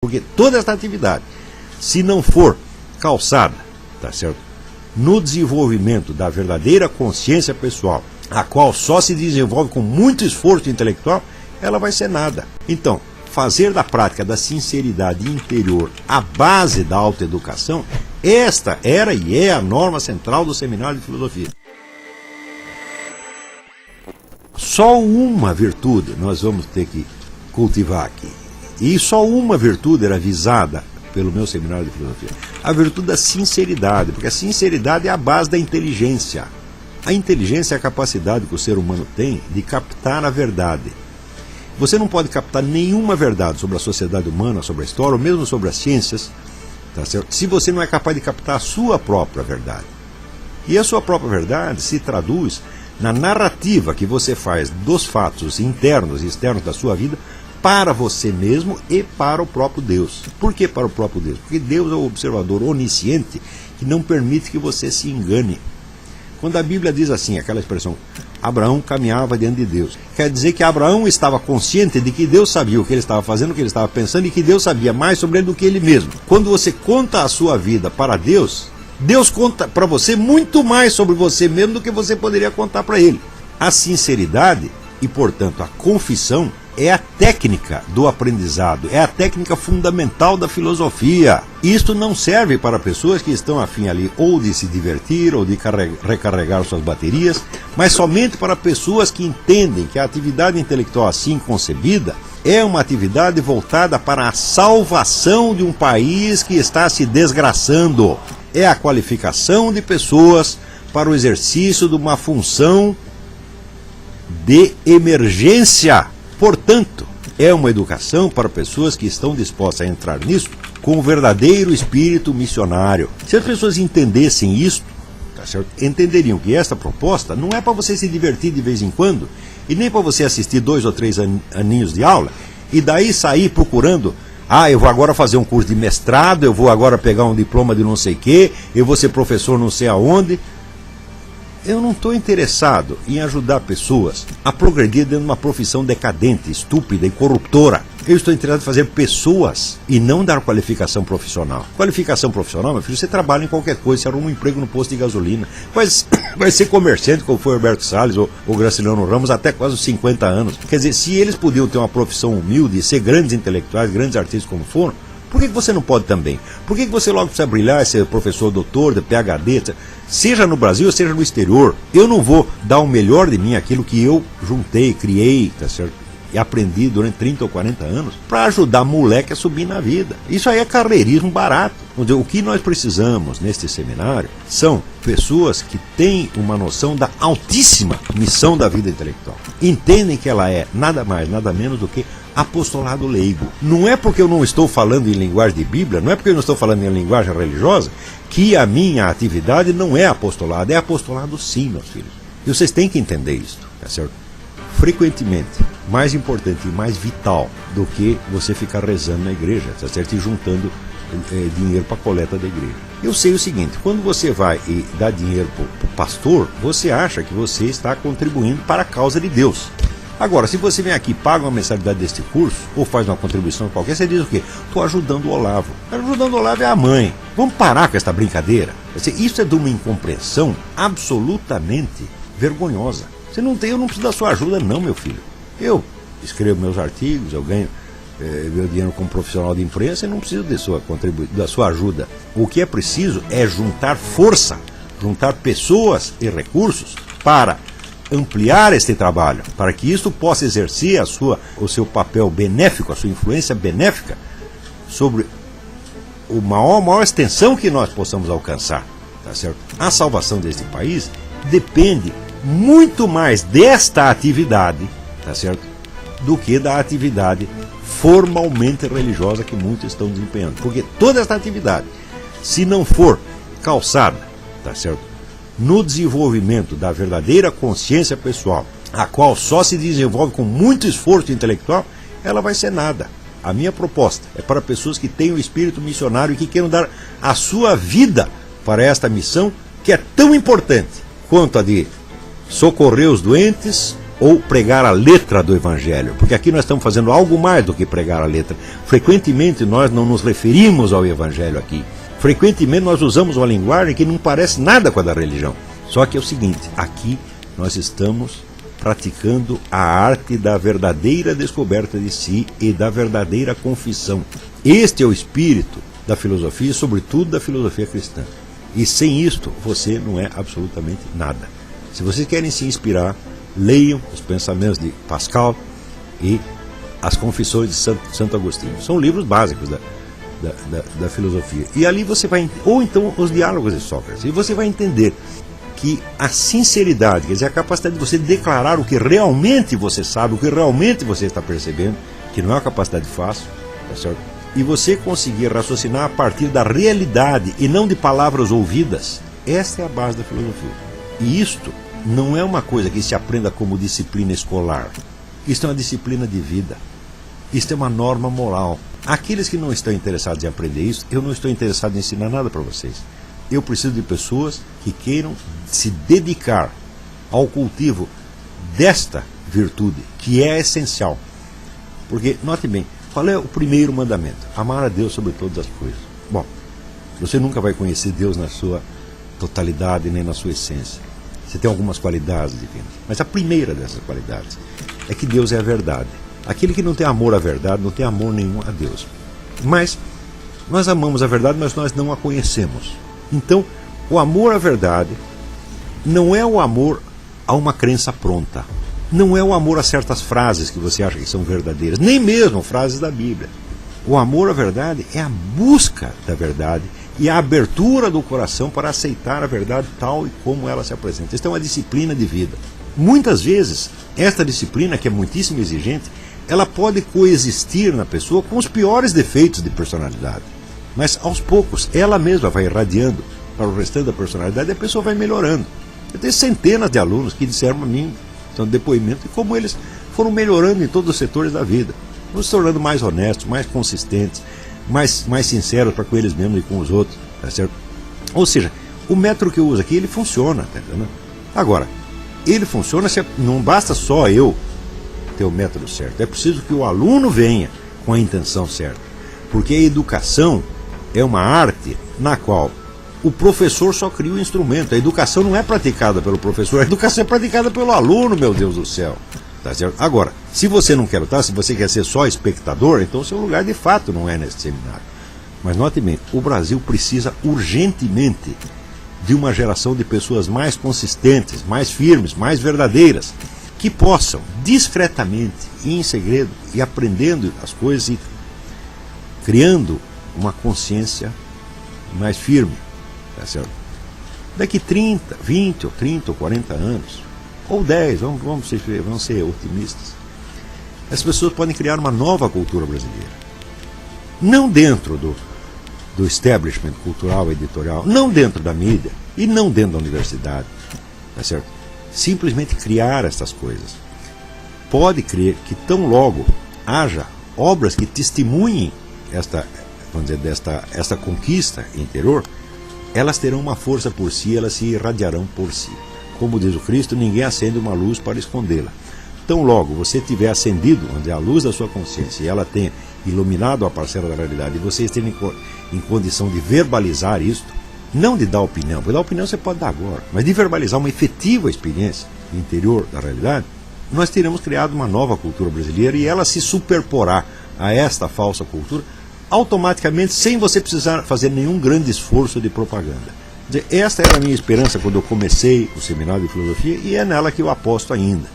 Porque toda essa atividade, se não for calçada, tá certo, no desenvolvimento da verdadeira consciência pessoal, a qual só se desenvolve com muito esforço intelectual, ela vai ser nada. Então, fazer da prática da sinceridade interior a base da autoeducação, esta era e é a norma central do Seminário de Filosofia. Só uma virtude nós vamos ter que cultivar aqui. E só uma virtude era visada pelo meu Seminário de Filosofia. A virtude da sinceridade, porque a sinceridade é a base da inteligência. A inteligência é a capacidade que o ser humano tem de captar a verdade. Você não pode captar nenhuma verdade sobre a sociedade humana, sobre a história, ou mesmo sobre as ciências, tá certo? Se você não é capaz de captar a sua própria verdade. E a sua própria verdade se traduz na narrativa que você faz dos fatos internos e externos da sua vida para você mesmo e para o próprio Deus. Por que para o próprio Deus? Porque Deus é o observador onisciente que não permite que você se engane. Quando a Bíblia diz assim, aquela expressão, Abraão caminhava diante de Deus, quer dizer que Abraão estava consciente de que Deus sabia o que ele estava fazendo, o que ele estava pensando e que Deus sabia mais sobre ele do que ele mesmo. Quando você conta a sua vida para Deus, Deus conta para você muito mais sobre você mesmo do que você poderia contar para ele. A sinceridade e, portanto, a confissão é a técnica do aprendizado, é a técnica fundamental da filosofia. Isto não serve para pessoas que estão a fim ali ou de se divertir ou de recarregar suas baterias, mas somente para pessoas que entendem que a atividade intelectual assim concebida é uma atividade voltada para a salvação de um país que está se desgraçando. É a qualificação de pessoas para o exercício de uma função de emergência. Portanto, é uma educação para pessoas que estão dispostas a entrar nisso com o verdadeiro espírito missionário. Se as pessoas entendessem isso, tá certo? Entenderiam que esta proposta não é para você se divertir de vez em quando, e nem para você assistir 2 ou 3 aninhos de aula, e daí sair procurando, eu vou agora fazer um curso de mestrado, eu vou agora pegar um diploma de não sei o quê, eu vou ser professor não sei aonde. Eu não estou interessado em ajudar pessoas a progredir dentro de uma profissão decadente, estúpida e corruptora. Eu estou interessado em fazer pessoas e não dar qualificação profissional. Qualificação profissional, meu filho, você trabalha em qualquer coisa, você arruma um emprego no posto de gasolina, vai ser comerciante, como foi o Roberto Salles ou o Graciliano Ramos, até quase os 50 anos. Quer dizer, se eles podiam ter uma profissão humilde, ser grandes intelectuais, grandes artistas como foram, por que você não pode também? Por que você logo precisa brilhar, ser professor, doutor, de PhD, etc., seja no Brasil ou seja no exterior? Eu não vou dar o melhor de mim, aquilo que eu juntei, criei, tá certo? E aprendi durante 30 ou 40 anos, para ajudar moleque a subir na vida. Isso aí é carreirismo barato. O que nós precisamos neste seminário são pessoas que têm uma noção da altíssima missão da vida intelectual. Entendem que ela é nada mais, nada menos do que apostolado leigo. Não é porque eu não estou falando em linguagem de Bíblia, não é porque eu não estou falando em linguagem religiosa, que a minha atividade não é apostolado. É apostolado sim, meus filhos. E vocês têm que entender isso, tá certo? Frequentemente, mais importante e mais vital do que você ficar rezando na igreja, tá certo? E juntando dinheiro para a coleta da igreja. Eu sei o seguinte, quando você vai e dá dinheiro para o pastor, você acha que você está contribuindo para a causa de Deus. Agora, se você vem aqui e paga uma mensalidade deste curso, ou faz uma contribuição qualquer, você diz o quê? Estou ajudando o Olavo. Ajudando o Olavo é a mãe. Vamos parar com esta brincadeira. Isso é de uma incompreensão absolutamente vergonhosa. Eu não preciso da sua ajuda não, meu filho. Eu escrevo meus artigos, eu ganho meu dinheiro como profissional de imprensa e não preciso da sua ajuda. O que é preciso é juntar força, juntar pessoas e recursos para ampliar este trabalho, para que isso possa exercer o seu papel benéfico, a sua influência benéfica sobre a maior extensão que nós possamos alcançar, tá certo? A salvação deste país depende muito mais desta atividade, tá certo, do que da atividade formalmente religiosa que muitos estão desempenhando. Porque toda esta atividade, se não for calçada, tá certo, no desenvolvimento da verdadeira consciência pessoal, a qual só se desenvolve com muito esforço intelectual, ela vai ser nada. A minha proposta é para pessoas que têm o espírito missionário e que queiram dar a sua vida para esta missão, que é tão importante quanto a de socorrer os doentes, ou pregar a letra do Evangelho, porque aqui nós estamos fazendo algo mais do que pregar a letra. Frequentemente nós não nos referimos ao Evangelho aqui. Frequentemente nós usamos uma linguagem que não parece nada com a da religião. Só que é o seguinte, aqui nós estamos praticando a arte da verdadeira descoberta de si e da verdadeira confissão. Este é o espírito da filosofia, sobretudo da filosofia cristã. E sem isto, você não é absolutamente nada. Se vocês querem se inspirar, leiam os pensamentos de Pascal e as confissões de Santo Agostinho. São livros básicos da filosofia. E ali você vai... Ou então os diálogos de Sócrates. E você vai entender que a sinceridade, quer dizer, a capacidade de você declarar o que realmente você sabe, o que realmente você está percebendo, que não é uma capacidade fácil, tá certo? E você conseguir raciocinar a partir da realidade e não de palavras ouvidas, essa é a base da filosofia. E isto não é uma coisa que se aprenda como disciplina escolar. Isto é uma disciplina de vida. Isto é uma norma moral. Aqueles que não estão interessados em aprender isso, eu não estou interessado em ensinar nada para vocês. Eu preciso de pessoas que queiram se dedicar ao cultivo desta virtude, que é essencial. Porque, note bem, qual é o primeiro mandamento? Amar a Deus sobre todas as coisas. Bom, você nunca vai conhecer Deus na sua totalidade, nem na sua essência. Você tem algumas qualidades divinas. Mas a primeira dessas qualidades é que Deus é a verdade. Aquele que não tem amor à verdade, não tem amor nenhum a Deus. Mas nós amamos a verdade, mas nós não a conhecemos. Então, o amor à verdade não é o amor a uma crença pronta. Não é o amor a certas frases que você acha que são verdadeiras, nem mesmo frases da Bíblia. O amor à verdade é a busca da verdade e a abertura do coração para aceitar a verdade tal e como ela se apresenta. Isso é uma disciplina de vida. Muitas vezes, esta disciplina, que é muitíssimo exigente, ela pode coexistir na pessoa com os piores defeitos de personalidade. Mas, aos poucos, ela mesma vai irradiando para o restante da personalidade e a pessoa vai melhorando. Eu tenho centenas de alunos que disseram a mim, são depoimentos, de como eles foram melhorando em todos os setores da vida. Vão se tornando mais honestos, mais consistentes, mais sinceros para com eles mesmos e com os outros. Tá certo? Ou seja, o método que eu uso aqui, ele funciona. Tá entendendo? Agora, ele funciona, não basta só eu ter o método certo. É preciso que o aluno venha com a intenção certa. Porque a educação é uma arte na qual o professor só cria o instrumento. A educação não é praticada pelo professor, a educação é praticada pelo aluno, meu Deus do céu. Tá certo? Agora, se você não quer lutar, se você quer ser só espectador, então seu lugar de fato não é nesse seminário. Mas note bem, o Brasil precisa urgentemente de uma geração de pessoas mais consistentes, mais firmes, mais verdadeiras, que possam, discretamente e em segredo, e aprendendo as coisas e criando uma consciência mais firme. Tá certo? Daqui 30, 20 ou 30 ou 40 anos, ou 10, vamos ser otimistas, as pessoas podem criar uma nova cultura brasileira. Não dentro do establishment cultural e editorial, não dentro da mídia e não dentro da universidade. Tá certo? Simplesmente criar essas coisas. Pode crer que tão logo haja obras que testemunhem esta conquista interior, elas terão uma força por si, elas se irradiarão por si. Como diz o Cristo, ninguém acende uma luz para escondê-la. Tão logo você tiver acendido, onde é a luz da sua consciência, e ela tenha iluminado a parcela da realidade, e você esteja em condição de verbalizar isto, não de dar opinião, porque dar opinião você pode dar agora, mas de verbalizar uma efetiva experiência interior da realidade, nós teremos criado uma nova cultura brasileira e ela se superporá a esta falsa cultura automaticamente, sem você precisar fazer nenhum grande esforço de propaganda. Quer dizer, esta era a minha esperança quando eu comecei o seminário de filosofia e é nela que eu aposto ainda.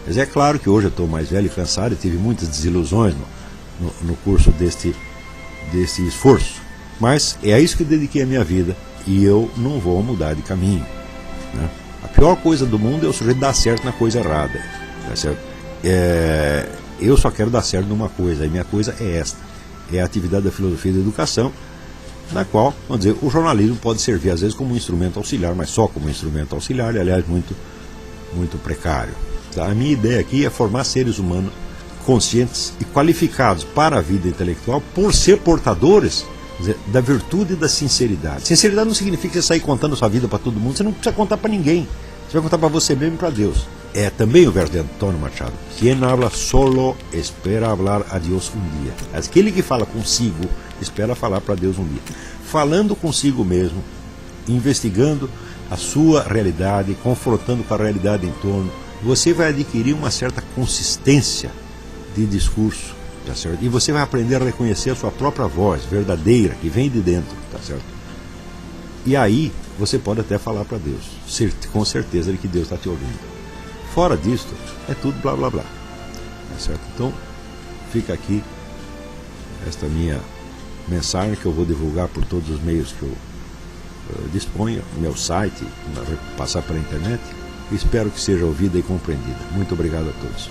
Mas é claro que hoje eu estou mais velho e cansado e tive muitas desilusões no curso desse esforço. Mas é a isso que eu dediquei a minha vida e eu não vou mudar de caminho. Né? A pior coisa do mundo é o sujeito dar certo na coisa errada. Tá certo? Eu só quero dar certo numa coisa, e minha coisa é esta. É a atividade da filosofia e da educação, na qual, vamos dizer, o jornalismo pode servir às vezes como um instrumento auxiliar, mas só como um instrumento auxiliar, e aliás muito, muito precário. Tá? A minha ideia aqui é formar seres humanos conscientes e qualificados para a vida intelectual por ser portadores da virtude e da sinceridade. Sinceridade não significa você sair contando sua vida para todo mundo, você não precisa contar para ninguém, você vai contar para você mesmo e para Deus. é também o verso de Antônio Machado. Quem habla solo espera hablar a Deus um dia. Aquele que fala consigo espera falar para Deus um dia. Falando consigo mesmo, investigando a sua realidade, confrontando com a realidade em torno, você vai adquirir uma certa consistência de discurso, tá certo? E você vai aprender a reconhecer a sua própria voz verdadeira, que vem de dentro, tá certo? E aí você pode até falar para Deus, com certeza de que Deus está te ouvindo. Fora disso, é tudo blá blá blá, tá certo? Então, fica aqui esta minha mensagem que eu vou divulgar por todos os meios que eu disponho, meu site, passar pela internet. Espero que seja ouvida e compreendida. Muito obrigado a todos.